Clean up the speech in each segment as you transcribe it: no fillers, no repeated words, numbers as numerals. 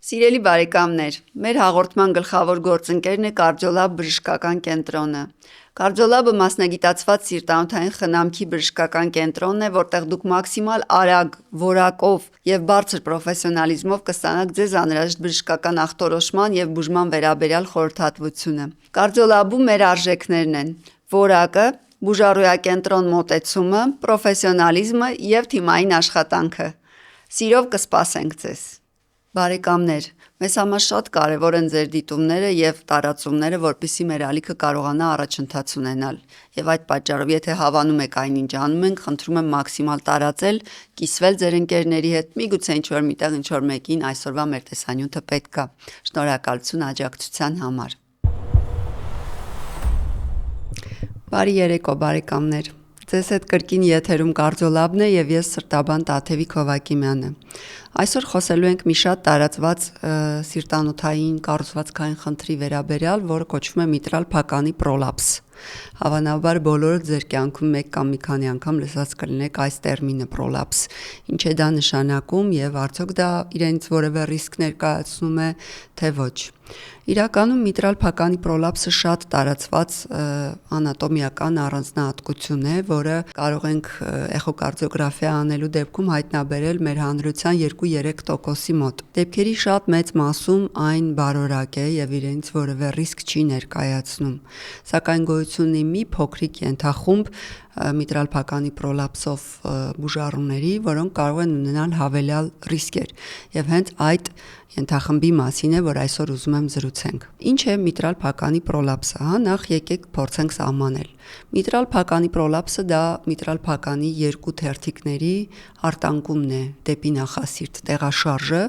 Սիրելի բարեկամներ, մեր հաղորդման գլխավոր գործընկերն է Կարդիոլաբ բժշկական կենտրոնը։ Կարդիոլաբը մասնագիտացված սիրտանոթային խնամքի բժշկական կենտրոնն է, որտեղ դուք մաքսիմալ արագ, որակով եւ բարձր պրոֆեսիոնալիզմով կստանաք ձեզ անհրաժեշտ բժշկական ախտորոշման եւ բուժման վերաբերյալ խորհրդատվությունը։ Կարդիոլաբում մեր արժեքներն են որակը, բուժառույակենտրոն մոտեցումը, պրոֆեսիոնալիզմը եւ թիմային աշխատանքը։ Սիրով կսպասենք ձեզ։ Բարեկամներ, մեզ համար շատ կարևոր են ձեր դիտումները եւ տարածումները, որպեսզի մեր ալիքը կարողանա առաջընթաց ունենալ։ Եվ այդ պատճառով, եթե հավանում եք այն, ինչ անում ենք, խնդրում եմ մաքսիմալ տարածել, կիսվել ձեր ընկերների հետ, միգուցե ինչ-որ միտեղ ինչ-որ մեկին այսօրվա մեր տեսանյութը պետք է։ Շնորհակալություն աջակցության համար։ Բարի երեկո, բարեկամներ։ Ձեզ հետ կրկին եթերում Կարդիոլաբն է եւ ես սրտաբան Տաթևիկ Հովակիմյանը։ Այսօր խոսելու ենք մի շատ տարածված սիրտանոթային կառուցվածքային խնդրի վերաբերյալ, որը կոչվում է միտրալ փականի պրոլապս։ Հավանաբար բոլորը ձեր կյանքում մեկ կամ մի քանի անգամ լսած կլինեք այս տերմինը պրոլապս։ Ինչ է դա նշանակում եւ արդյոք դա իրենից որևէ ռիսկ ներկայացնում է, թե ոչ։ Իրականում միտրալ փականի պրոլապսը շատ տարածված անատոմիական առանձնահատկություն է, որը կարող ենք էխոկարդիոգրաֆիա անելու դեպքում հայտնաբերել մեր հանրության 2-3%-ի մոտ։ Դեպքերի շատ մեծ մասում այն բարորակ է եւ իրենից որևէ ռիսկ չի ներկայացնում։ Սակայն գոյություն ունի մի փոքրիկ ենթախումբ միտրալ փականի պրոլապսով բուժառուների, որոնք կարող են ունենալ հավելյալ ռիսկեր, եւ հենց այդ ենթախմբի մասին է, որ այսօր ուզում եմ զրուցենք։ Ինչ է միտրալ փականի պրոլապսը, նախ եկեք փորձենք սահմանել։ Միտրալ փականի պրոլապսը դա միտրալ փականի երկու թերթիկների արտանկումն է դեպի նախասիրտ, տեղաշարժը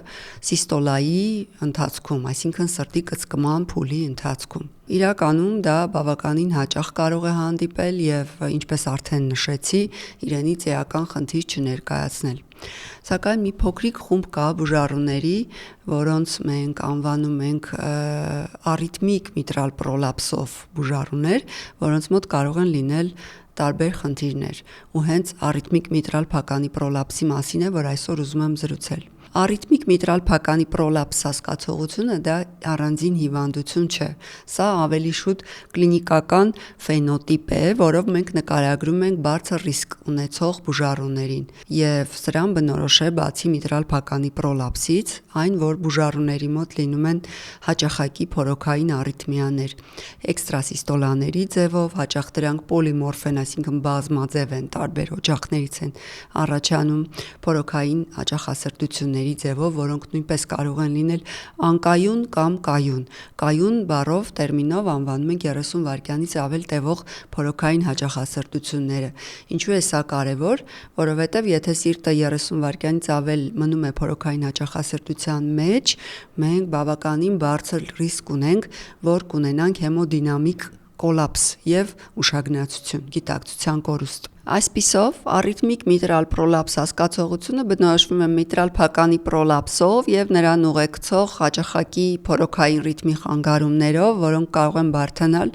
սիստոլայի ընթացքում, այսինքն սրտի կծկման փուլի ընթացքում։ Իրականում դա բավականին հաճախ կարող է հանդիպել եւ ինչպես արդեն նշեցի, իրենից էական խնդիր չներկայացնել։ Սակայն մի փոքրիկ խումբ կա բուժառուների, որոնց մենք անվանում ենք արիթմիկ միտրալ պրոլապսով բուժառուներ, որոնց մոտ կարող են լինել տարբեր խնդիրներ, ու հենց արիթմիկ միտրալ փականի պրոլապսի մասին է, որ այսօր ուզում եմ զրուցել։ Արիթմիկ միտրալ փականի պրոլապս հասկացողությունը դա առանձին հիվանդություն չէ։ Սա ավելի շուտ կլինիկական ֆենոտիպ է, որով մենք նկարագրում ենք բարձր ռիսկ ունեցող բուժառուներին, եւ սրան բնորոշ է բացի միտրալ փականի պրոլապսից, այն, որ բուժառուների մոտ լինում են հաճախակի փորոքային արիթմիաներ, էքստրասիստոլաների ձևով, հաճախ դրանք պոլիմորֆ են, այսինքն բազմաձև են, տարբեր օջախներից են առաջանում, փորոքային հաճախասրտությունների ձևով, որոնք նույնպես կարող են լինել անկայուն կամ կայուն։ Կայուն բառով տերմինով անվանում ենք 30 վայրկյանից ավել տևող փորոքային հաճախասրտությունները։ Ինչու է սա կարևոր, որովհետև եթե սիրտը 30 վայրկյանից ավել մնում է փորոքային հաճախասրտության մեջ, մենք բավականին բարձր ռիսկ ունենք, որ կունենանք հեմոդինամիկ կոլապս եւ ուշագնացություն, գիտակցության կորուստ։ Այսպիսով, արիթմիկ միտրալ պրոլապս հասկացողությունը բնորոշվում է միտրալ փականի պրոլապսով եւ նրան ուղեկցող հաճախակի փորոքային ռիթմի խանգարումներով, որոնք կարող են բարդանալ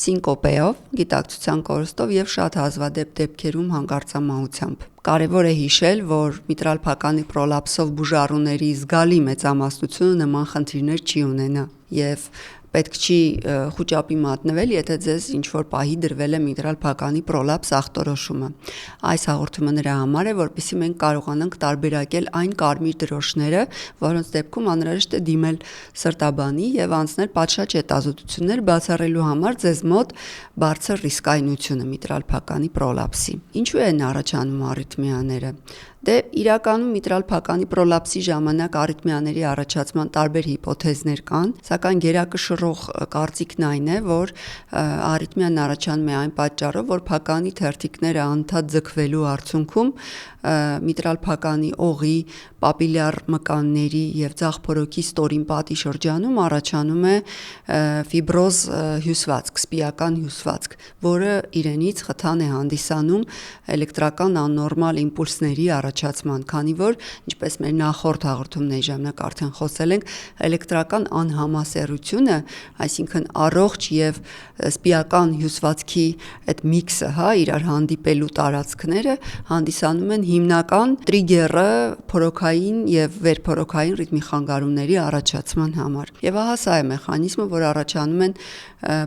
սինկոպեով, գիտակցության կորուստով եւ շատ հազվադեպ դեպքերում հանկարծամահությամբ։ Կարևոր է հիշել, որ միտրալ փականի պրոլապսով բուժառուների զգալի մեծամասնությունը նման խնդիրներ չի ունենա եւ պետք չի խուճապի մատնվել, եթե ձեզ ինչ-որ պահի դրվել է միտրալ փականի պրոլապս ախտորոշումը։ Այս հաղորդումը նրա համար է, որպեսզի մենք կարողանանք տարբերակել այն կարմիր դրոշները, որոնց դեպքում անհրաժեշտ է դիմել սրտաբանի եւ անցնել պատշաճ հետազոտություններ բացառելու համար ձեզ մոտ բարձր ռիսկայնությունը միտրալ փականի պրոլապսի։ Ինչու են առաջանում արիթմիաները։ Դե իրականում միտրալ փականի պրոլապսի ժամանակ արիթմիաների առաջացման տարբեր հիպոթեզներ կան, սակայն գերակշռող կարծիքն այն է, որ արիթմիան առաջանում է այն պատճառով, որ փականի թերթիկները անդադ ձգվելու արդյունքում միտրալ փականի օղի, պապիլյար մկանների եւ ձախ փորոքի ստորին պատի շրջանում առաջանում է ֆիբրոզ հյուսվածք, սպիական հյուսվածք, որը իրենից խթան է հանդիսանում էլեկտրական աննորմալ իմպուլսների առաջացման, քանի որ, ինչպես մեր նախորդ հաղորդումների ժամանակ արդեն խոսել ենք, էլեկտրական անհամասեռությունը, այսինքն առողջ եւ սպիական հյուսվածքի այդ միքսը, իրար հանդիպելու տարածքները հանդիսանում են հիմնական տրիգերը փորոքային փորոքային եւ վերփորոքային ռիթմի խանգարումների առաջացման համար։ Եվ ահա սա է մեխանիզմը, որ առաջանում են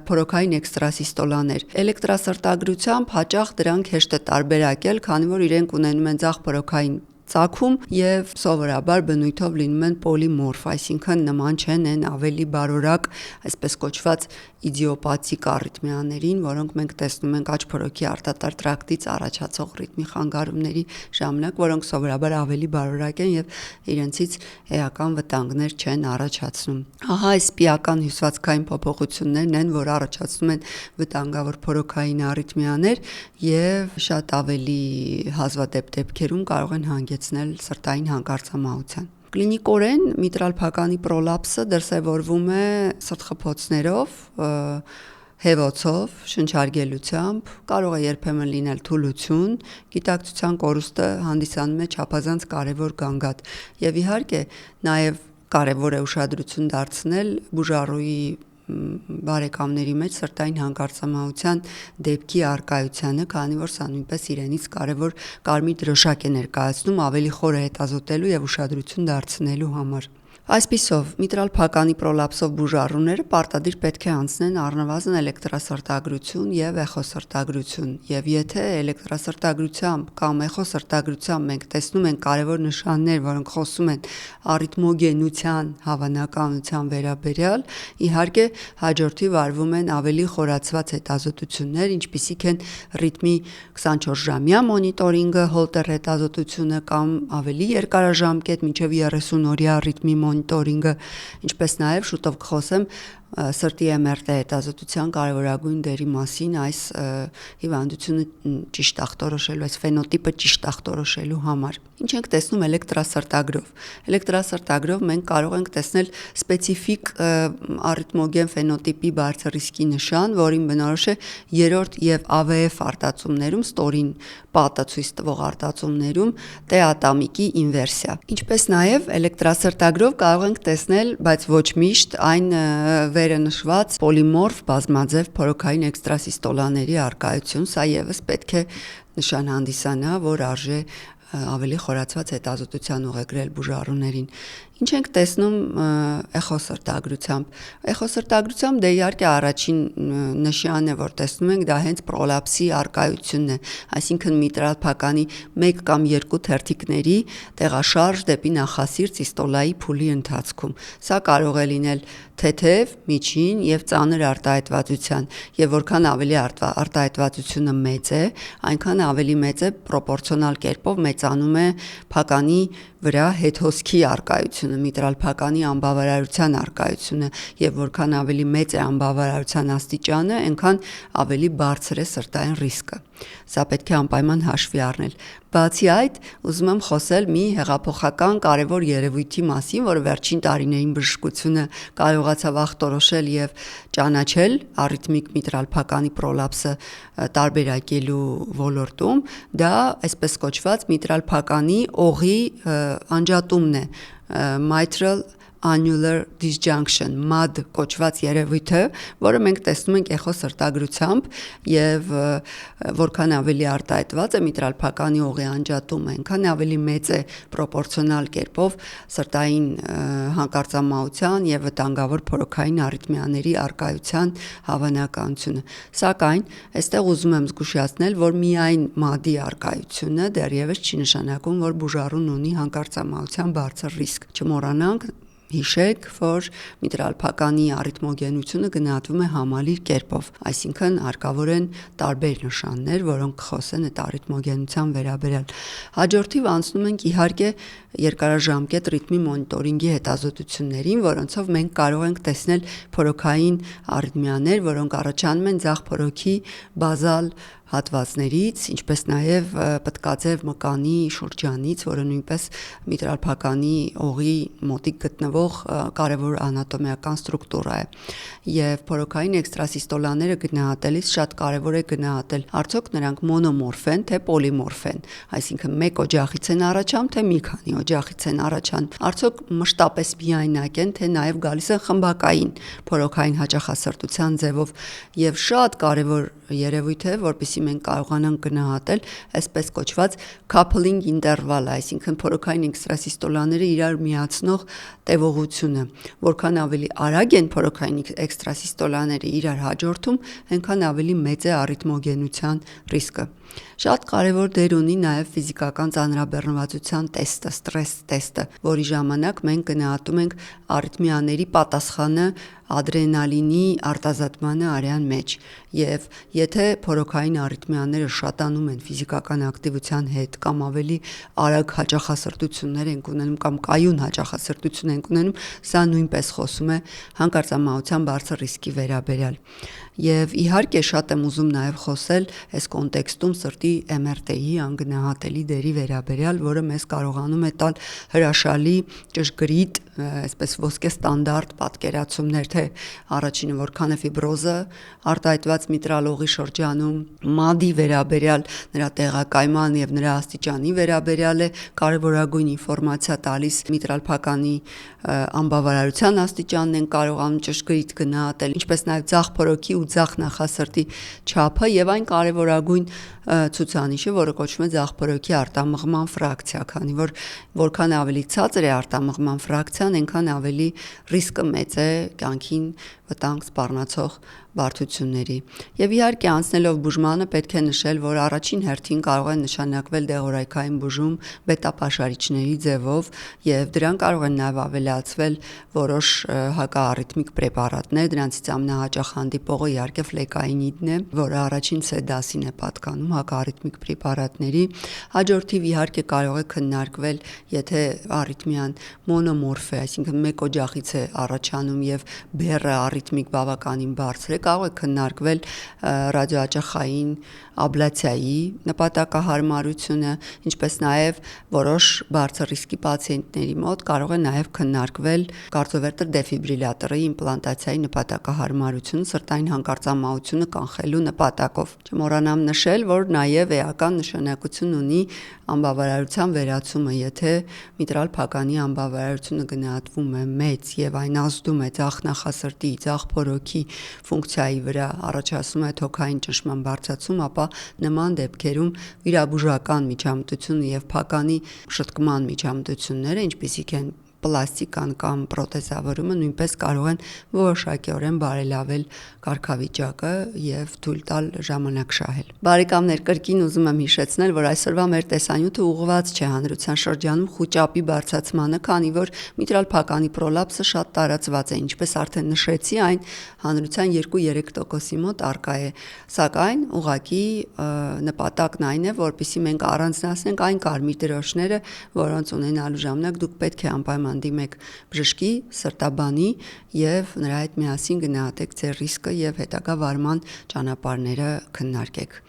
փորոքային էքստրասիստոլաներ։ Էլեկտրասրտագրությամբ հաճախ դրանք հեշտ է տարբերակել, քանի որ իրենք ունենում են ձախ փորոքային ծագում եւ սովորաբար բնույթով լինում են պոլիմորֆ, այսինքն նման չեն այն ավելի բարորակ, այսպես կոչված իդիոպաթիկ առիթմիաներին, որոնք մենք տեսնում ենք աջ-փորոքի արտատար տրակտից առաջացող ռիթմի խանգարումների ժամանակ, որոնք սովորաբար ավելի բարորակ են եւ իրենցից էական վտանգներ չեն առաջացնում։ Ահա այս պիական հյուսվածքային փոփոխություններն են, որ առաջացնում են վտանգավոր փորոքային առիթմիաներ եւ շատ ավելի հազվադեպ դեպքերում կարող են հանգեցնել սրտային հանկարծամահության։ Կլինիկորեն միտրալ փականի պրոլապսը դրսևորվում է սրտխփոցներով, հեվոցով, շնչարգելությամբ, կարող է երբեմն լինել թուլություն, գիտակցության կորուստը հանդիսանում է չափազանց կարևոր գանգատ եւ իհարկե նաեւ կարևոր է ուշադրություն դարձնել բուժառուի բարեկամների մեջ սրտային հանկարծամահության դեպքի առկայությանը, քանի որ սա նույնպես իրենից կարևոր կարմիր դրոշակ է ներկայացնում ավելի խորը հետազոտելու եւ ուշադրություն դարձնելու համար։ Այսպիսով, միտրալ փականի պրոլապսով բուժառուները պարտադիր պետք է անցնեն առնվազն էլեկտրասրտագրություն եւ էխոսրտագրություն, եւ եթե էլեկտրասրտագրությամբ կամ էխոսրտագրությամբ մենք տեսնում ենք կարևոր նշաններ, որոնք խոսում են առիթմոգենության հավանականության վերաբերյալ, իհարկե հաջորդի վարվում են ավելի խորացված հետազոտություններ, ինչպիսիք են ռիթմի 24-ժամյա մոնիտորինգը, հոլտեր հետազոտությունը կամ ավելի երկարաժամկետ մինչև 30 օրյա ռիթմի մոնիտորինգը, ինչպես նաև շուտով կխոսեմ սրտի MRT հետազոտության կարևորագույն դերի մասին այս հիվանդությունը ճիշտ ախտորոշելու, այս ֆենոտիպը ճիշտ ախտորոշելու համար։ Ինչ ենք տեսնում էլեկտրասրտագրով։ Էլեկտրասրտագրով մենք կարող ենք տեսնել սպეციფიկ առիթմոգեն ֆենոտիպի բարձր ռիսկի նշան, որին բնորոշ է երրորդ եւ AVF արտածումներում ստորին պատը ցույց տվող արտածումներում T-ատամիկի ինվերսիա։ Ինչպես նաև էլեկտրասրտագրով կարող ենք տեսնել, բայց ոչ միշտ այն վերը նշված պոլիմորֆ բազմաձև փորոքային էքստրասիստոլաների առկայություն, սա եւս պետք է նշան հանդիսանա, որ արժե ավելի խորացված հետազոտության ուղեկրել բուժառուներին։ Ինչ ենք տեսնում էխոսրտագրությամբ։ Էխոսրտագրությամբ դե իհարկե առաջին նշանը, որ տեսնում ենք, դա հենց պրոլապսի առկայությունն է, այսինքն միտրալ փականի 1 կամ 2 թերթիկների տեղաշարժ դեպի նախասիրտ սիստոլայի փուլի ընթացքում։ Սա կարող է լինել թեթև, միջին եւ ծանր արտահայտվածության, եւ որքան ավելի արտահայտվածությունը մեծ է, այնքան ավելի մեծ է պրոպորցիոնալ կերպով մեծանում է փականի վրա հետհոսքի առկայությունը, միտրալ փականի անբավարարության առկայությունը, եւ որքան ավելի մեծ է անբավարարության աստիճանը, այնքան ավելի բարձր է սրտային ռիսկը։ Սա պետք է անպայման հաշվի առնել։ Բացի այդ, ուզում եմ խոսել մի հեղափոխական կարևոր երևույթի մասին, որը վերջին տարիներին բժշկությունը կարողացավ ախտորոշել եւ ճանաչել առիթմիկ միտրալ փականի պրոլապսը տարբերակելու ոլորտում, դա այսպես կոչված միտրալ փականի օղի անջատումն է, mitral annular disjunction, MAD կոչված երևույթը, որը մենք տեսնում ենք էխոսրտագրությամբ եւ որքան ավելի արտահայտված է միտրալ փականի օղի անջատումը, այնքան ավելի մեծ է պրոպորցիոնալ կերպով սրտային հանկարծամահության եւ վտանգավոր փորոքային առիթմիաների առկայության հավանականությունը։ Սակայն այստեղ ուզում եմ զգուշացնել, որ միայն MAD-ի առկայությունը դեռևս չի նշանակում, որ բուժառուն ունի հանկարծամահության բարձր ռիսկ։ Չմոռանանք հիշեք, որ միտրալ փականի առիթմոգենությունը գնահատվում է համալիր կերպով, այսինքն հարկավոր են տարբեր նշաններ, որոնք կխոսեն այդ առիթմոգենության վերաբերյալ։ Հաջորդիվ անցնում ենք իհարկե երկարաժամկետ ռիթմի մոնիտորինգի հետազոտություններին, որոնցով մենք կարող ենք տեսնել փորոքային առիթմիաներ, որոնք առաջանում են ձախ փորոքի բազալ հատվածներից, ինչպես նաև պտկաձև մկանի շուրջանից, որը նույնպես միտրալ փականի օղի մոտիկ գտնվող կարևոր անատոմիական ստրուկտուրա է։ Եվ փորոքային էքստրասիստոլաները գնահատելիս շատ կարևոր է գնահատել, արդյոք նրանք մոնոմորֆ են, թե պոլիմորֆ են, այսինքն մեկ օջախից են առաջանում, թե մի քանի օջախից են առաջանում, արդյոք մշտապես միայնակ են, թե նաև գալիս են խմբակային փորոքային հաճախասրտության ձևով։ Եվ շատ կարևոր երևույթ է, որպեսզի մենք կարողանանք գնահատել այսպես կոչված coupling interval, այսինքն փորոքային էքստրասիստոլաները իրար միացնող տևողությունը, որքան ավելի արագ են փորոքային էքստրասիստոլաները իրար հաջորդում, այնքան ավելի մեծ է առիթմոգենության ռիսկը։ Շատ կարևոր դեր ունի նաև ֆիզիկական ծանրաբեռնվածության տեստը, ստրես տեստը, որի ժամանակ մենք գնահատում ենք արիթմիաների պատասխանը ադրենալինի արտազատմանը արյան մեջ, եւ եթե փորոքային արիթմիաները շատանում են ֆիզիկական ակտիվության հետ կամ ավելի արագ հաճախասրտություններ ենք ունենում կամ կայուն հաճախասրտություն ենք ունենում, սա նույնպես խոսում է հանկարծամահության բարձր ռիսկի վերաբերյալ։ Եվ իհարկե շատ եմ ուզում նաև խոսել այս կոնտեքստում սրտի MRT-ի անգնահատելի դերի վերաբերյալ, որը մեզ կարողանում է տալ հրաշալի ճշգրիտ, այսպես ոսկե ստանդարտ պատկերացումներ, թե առաջինը որքան է ֆիբրոզը արտահայտված միտրալ օղի շրջանում, MAD-ի վերաբերյալ, նրա տեղակայման եւ նրա աստիճանի վերաբերյալ է կարևորագույն ինֆորմացիա տալիս, միտրալ փականի անբավարարության աստիճանն են կարողանում ճշգրիտ գնահատել, ինչպես նաև ձախ փորոքի ու ձախ նախասրտի չափը եւ այն կարևորագույն ցուցանիշը, որը կոչվում է ձախ փորոքի արտամղման ֆրակցիա, քանի որ որքան ավելի ցածր է արտամղման ֆրակցիան, այնքան ավելի ռիսկը մեծ է կյանքին վտանգ սպառնացող բարդությունների։ Եվ իհարկե անցնելով բուժմանը պետք է նշել, որ առաջին հերթին կարող է նշանակվել դեղորայքային բուժում բետա պաշարիչների ձևով եւ դրան կարող են նաեւ ավելացվել որոշ հակաառիթմիկ պրեպարատներ, դրանցից ամենահաճախ հանդիպողը իհարկե ֆլեկայինիդն է, որը առաջին C-դասին է պատկանում հակաառիթմիկ պրեպարատների։ Հաջորդիվ իհարկե կարող է քննարկվել, եթե առիթմիան մոնոմորֆ է, այսինքն մեկ օջախից է առաջանում եւ բեռը առիթմիկ բավականին բարձր է, կարող է քննարկվել ռադիոհաճախային աբլացիայի նպատակահարմարությունը, ինչպես նաև որոշ բարձր ռիսկի պացիենտների մոտ կարող է նաև քննարկվել կարծովերտր դեֆիբրիլյատորի իմպլանտացիայի նպատակահարմարությունը սրտային հանկարծամահությունը կանխելու նպատակով։ Չմոռանամ նշել, որ նաև էական նշանակություն ունի անբավարարության վերացումը, եթե միտրալ փականի անբավարարությունը գնահատվում է մեծ եւ այն ազդում է ձախ նախասրտի, ձախ փորոքի ֆունկցիայի վրա, առաջացնում է թոքային ճնշման բարձրացում, ապա նման դեպքերում վիրաբուժական միջամտությունը եւ փականի շտկման միջամտությունները, ինչպիսիք են պլաստիկան կամ պրոթեզավորումը, նույնպես կարող են որոշակիորեն բարելավել կարգավիճակը եւ թույլ տալ ժամանակ շահել։ Բարեկամներ, կրկին ուզում եմ հիշեցնել, որ այսօրվա մեր տեսանյութը ուղղված չէ հանրության շրջանում խուճապի բարձրացմանը, քանի որ միտրալ փականի պրոլապսը շատ տարածված է, ինչպես արդեն նշեցի, այն հանրության 2-3%-ի մոտ առկա է, սակայն ուղղակի նպատակն այն է, որպեսզի մենք առանձնացնենք այն կարմիր դրոշները, որոնց ունենալու ժամանակ դուք պետք է անպայման դիմեք բժշկի, սրտաբանի եւ նրա հետ միասին գնահատեք ձեր ռիսկը եւ հետագա վարման ճանապարհները քննարկեք։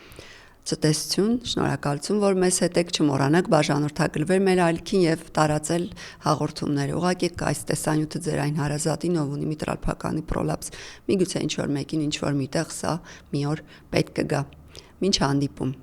Ցտեսություն, շնորհակալություն, որ մեզ հետ եք, չմոռանաք բաժանորդագրվել մեր ալիքին եւ տարածել հաղորդումները։ Ուղղակի այս տեսանյութը ձեր այն հարազատին, ով ունի միտրալ փականի պրոլապս, միգուցե ինչ որ մեկին ինչ որ միտեղ սա մի օր պետք կգա։ Մինչ հանդիպում։